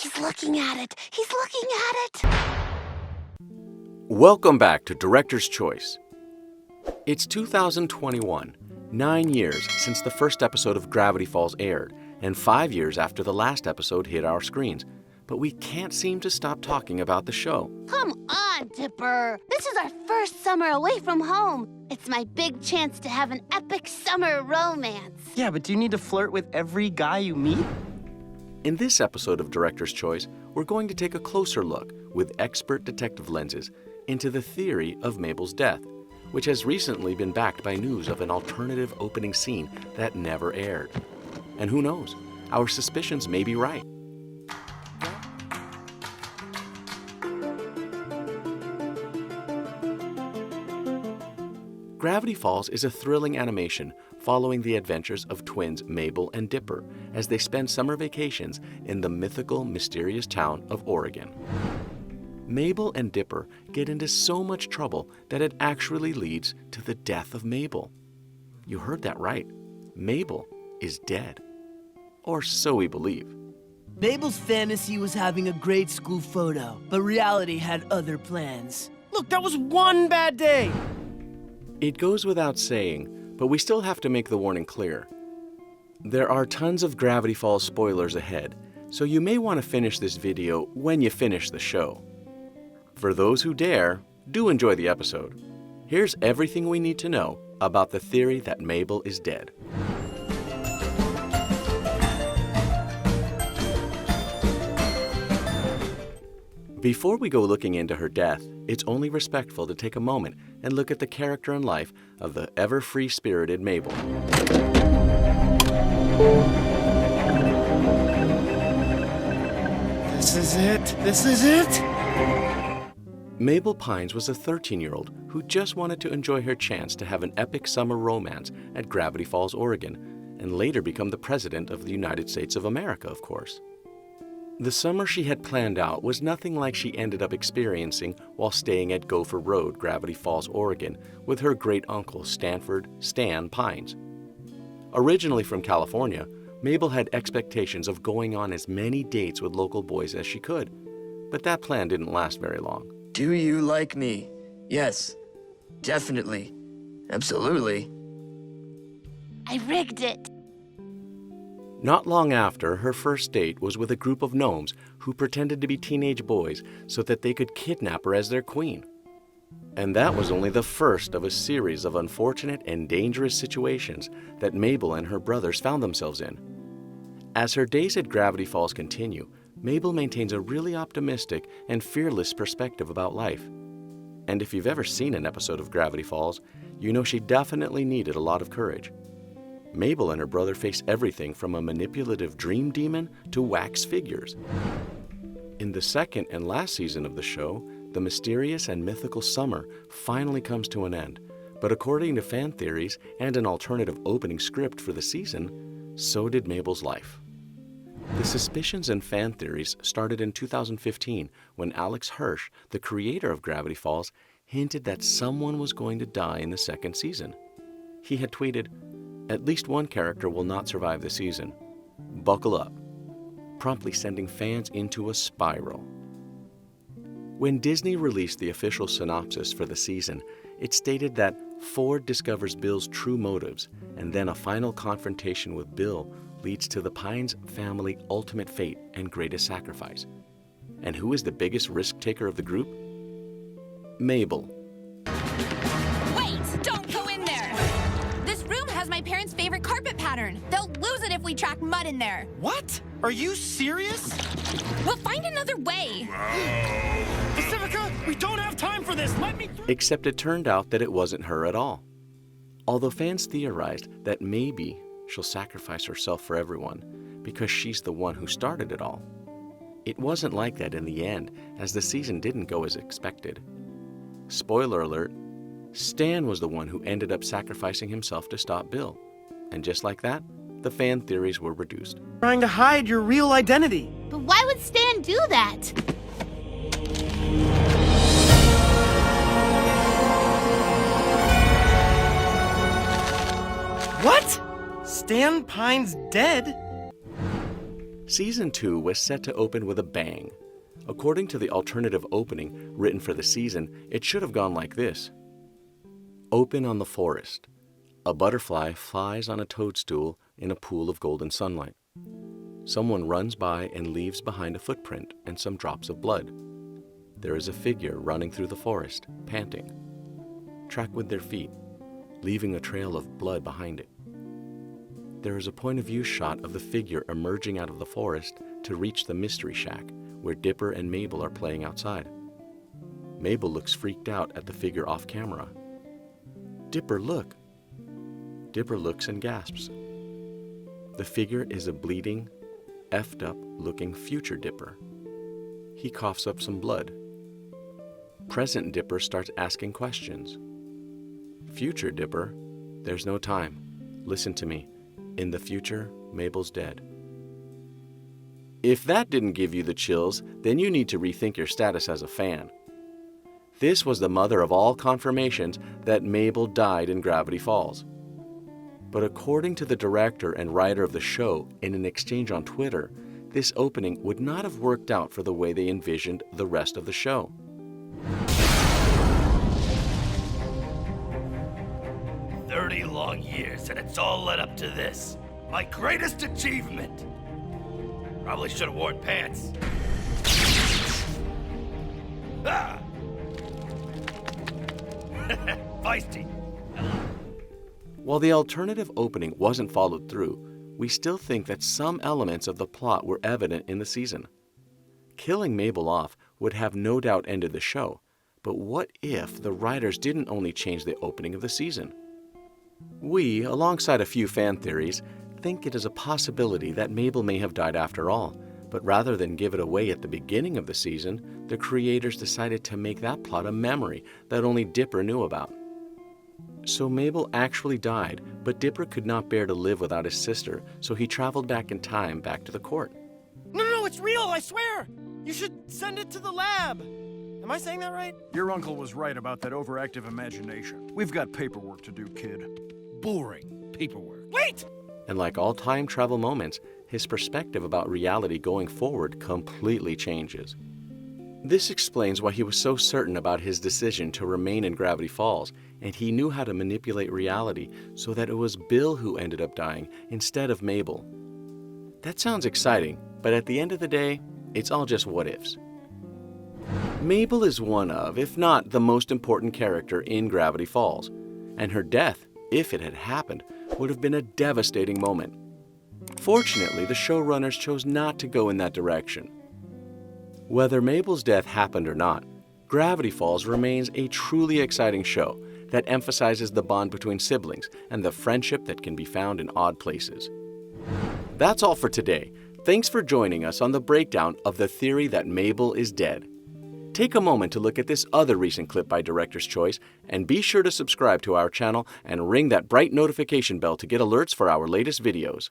He's looking at it. He's looking at it. Welcome back to Director's Choice. It's 2021, 9 years since the first episode of Gravity Falls aired, and 5 years after the last episode hit our screens. But we can't seem to stop talking about the show. Come on, Dipper. This is our first summer away from home. It's my big chance to have an epic summer romance. Yeah, but do you need to flirt with every guy you meet? In this episode of Director's Choice, we're going to take a closer look, with expert detective lenses, into the theory of Mabel's death, which has recently been backed by news of an alternative opening scene that never aired. And who knows, our suspicions may be right. Gravity Falls is a thrilling animation following the adventures of twins Mabel and Dipper as they spend summer vacations in the mythical, mysterious town of Oregon. Mabel and Dipper get into so much trouble that it actually leads to the death of Mabel. You heard that right. Mabel is dead. Or so we believe. Mabel's fantasy was having a great school photo, but reality had other plans. Look, that was one bad day. It goes without saying, but we still have to make the warning clear. There are tons of Gravity Falls spoilers ahead, so you may want to finish this video when you finish the show. For those who dare, do enjoy the episode. Here's everything we need to know about the theory that Mabel is dead. Before we go looking into her death, it's only respectful to take a moment and look at the character and life of the ever free-spirited Mabel. This is it. This is it. Mabel Pines was a 13-year-old who just wanted to enjoy her chance to have an epic summer romance at Gravity Falls, Oregon, and later become the President of the United States of America, of course. The summer she had planned out was nothing like she ended up experiencing while staying at Gopher Road, Gravity Falls, Oregon, with her great-uncle Stan Pines. Originally from California, Mabel had expectations of going on as many dates with local boys as she could, but that plan didn't last very long. Do you like me? Yes, definitely, absolutely. I rigged it. Not long after, her first date was with a group of gnomes who pretended to be teenage boys so that they could kidnap her as their queen. And that was only the first of a series of unfortunate and dangerous situations that Mabel and her brothers found themselves in. As her days at Gravity Falls continue, Mabel maintains a really optimistic and fearless perspective about life. And if you've ever seen an episode of Gravity Falls, you know she definitely needed a lot of courage. Mabel and her brother face everything from a manipulative dream demon to wax figures. In the second and last season of the show, the mysterious and mythical summer finally comes to an end. But according to fan theories and an alternative opening script for the season, so did Mabel's life. The suspicions and fan theories started in 2015 when Alex Hirsch, the creator of Gravity Falls, hinted that someone was going to die in the second season. He had tweeted, "At least one character will not survive the season. Buckle up," promptly sending fans into a spiral. When Disney released the official synopsis for the season, it stated that Ford discovers Bill's true motives, and then a final confrontation with Bill leads to the Pines family ultimate fate and greatest sacrifice. And who is the biggest risk taker of the group? Mabel. Wait! Don't go in there! This room has my parents' favorite carpet pattern. They'll lose it if we track mud in there. What? Are you serious? We'll find another way. Pacifica, we don't have time for this. Let me through. Except it turned out that it wasn't her at all. Although fans theorized that maybe she'll sacrifice herself for everyone because she's the one who started it all. It wasn't like that in the end, as the season didn't go as expected. Spoiler alert, Stan was the one who ended up sacrificing himself to stop Bill. And just like that, the fan theories were reduced. Trying to hide your real identity. But why would Stan do that? What? Stan Pine's dead? Season 2 was set to open with a bang. According to the alternative opening written for the season, it should have gone like this. Open on the forest. A butterfly flies on a toadstool in a pool of golden sunlight. Someone runs by and leaves behind a footprint and some drops of blood. There is a figure running through the forest, panting. Track with their feet, leaving a trail of blood behind it. There is a point of view shot of the figure emerging out of the forest to reach the mystery shack, where Dipper and Mabel are playing outside. Mabel looks freaked out at the figure off camera. Dipper, look! Dipper looks and gasps. The figure is a bleeding, effed up looking future Dipper. He coughs up some blood. Present Dipper starts asking questions. Future Dipper, there's no time. Listen to me. In the future, Mabel's dead. If that didn't give you the chills, then you need to rethink your status as a fan. This was the mother of all confirmations that Mabel died in Gravity Falls. But according to the director and writer of the show in an exchange on Twitter, this opening would not have worked out for the way they envisioned the rest of the show. 30 long years, and it's all led up to this. My greatest achievement. Probably should have worn pants. Ah! Feisty. While the alternative opening wasn't followed through, we still think that some elements of the plot were evident in the season. Killing Mabel off would have no doubt ended the show, but what if the writers didn't only change the opening of the season? We, alongside a few fan theories, think it is a possibility that Mabel may have died after all, but rather than give it away at the beginning of the season, the creators decided to make that plot a memory that only Dipper knew about. So Mabel actually died, but Dipper could not bear to live without his sister, so he traveled back in time back to the court. No, it's real, I swear! You should send it to the lab! Am I saying that right? Your uncle was right about that overactive imagination. We've got paperwork to do, kid. Boring paperwork. Wait! And like all time travel moments, his perspective about reality going forward completely changes. This explains why he was so certain about his decision to remain in Gravity Falls, and he knew how to manipulate reality so that it was Bill who ended up dying instead of Mabel. That sounds exciting, but at the end of the day, it's all just what-ifs. Mabel is one of, if not the most important character in Gravity Falls, and her death, if it had happened, would have been a devastating moment. Fortunately, the showrunners chose not to go in that direction. Whether Mabel's death happened or not, Gravity Falls remains a truly exciting show that emphasizes the bond between siblings and the friendship that can be found in odd places. That's all for today. Thanks for joining us on the breakdown of the theory that Mabel is dead. Take a moment to look at this other recent clip by Director's Choice, and be sure to subscribe to our channel and ring that bright notification bell to get alerts for our latest videos.